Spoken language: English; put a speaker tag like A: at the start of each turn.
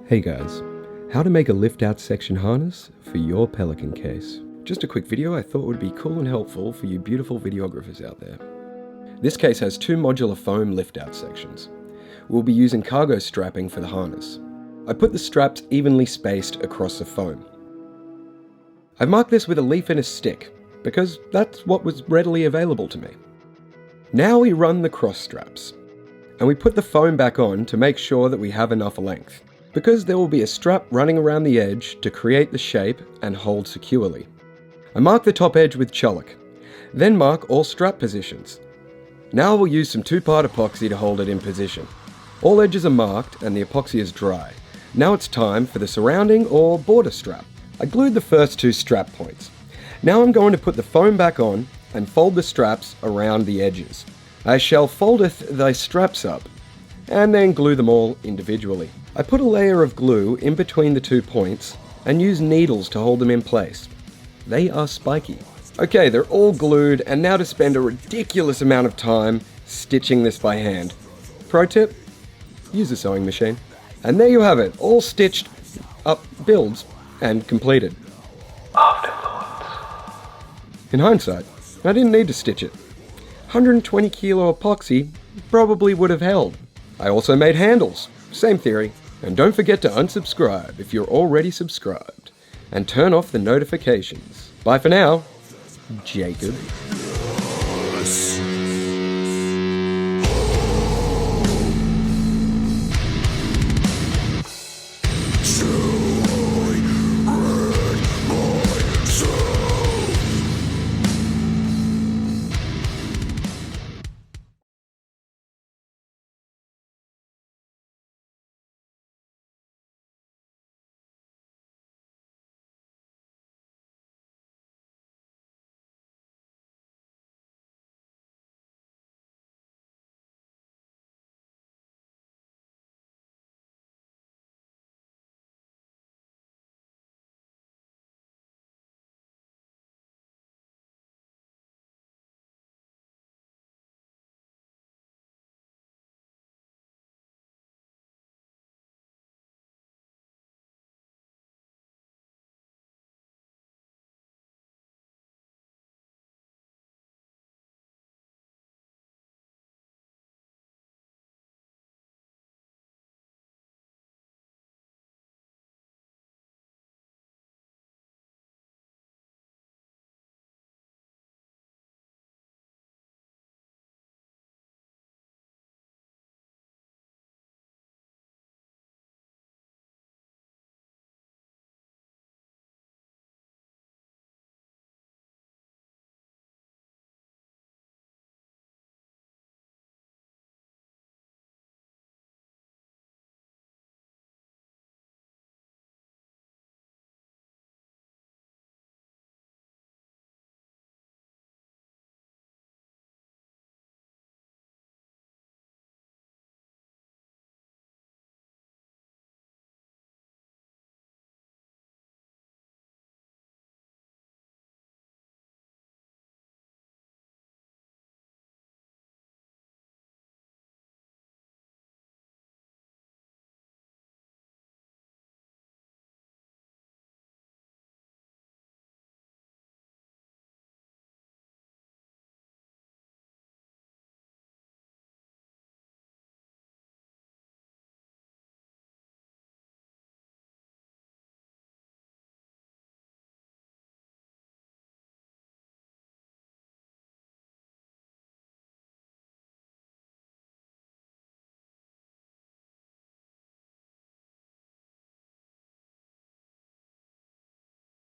A: Hey guys, how to make a lift-out section harness for your Pelican case. Just a quick video I thought would be cool and helpful for you beautiful videographers out there. This case has two modular foam lift-out sections. We'll be using cargo strapping for the harness. I put the straps evenly spaced across the foam. I've marked this with a leaf and a stick, because that's what was readily available to me. Now we run the cross straps, and we put the foam back on to make sure that we have enough length, because there will be a strap running around the edge to create the shape and hold securely. I mark the top edge with Chalk, then mark all strap positions. Now we'll use some 2-part epoxy to hold it in position. All edges are marked and the epoxy is dry. Now it's time for the surrounding or border strap. I glued the first 2 strap points. Now I'm going to put the foam back on and fold the straps around the edges. I shall foldeth thy straps up, and then glue them all individually. I put a layer of glue in between the 2 points and use needles to hold them in place. They are spiky. Okay, they're all glued, and now to spend a ridiculous amount of time stitching this by hand. Pro tip, use a sewing machine. And there you have it, all stitched up builds and completed. In hindsight, I didn't need to stitch it. 120 kilo epoxy probably would have held. I also made handles, same theory. And don't forget to unsubscribe if you're already subscribed, and turn off the notifications. Bye for now, Jacob.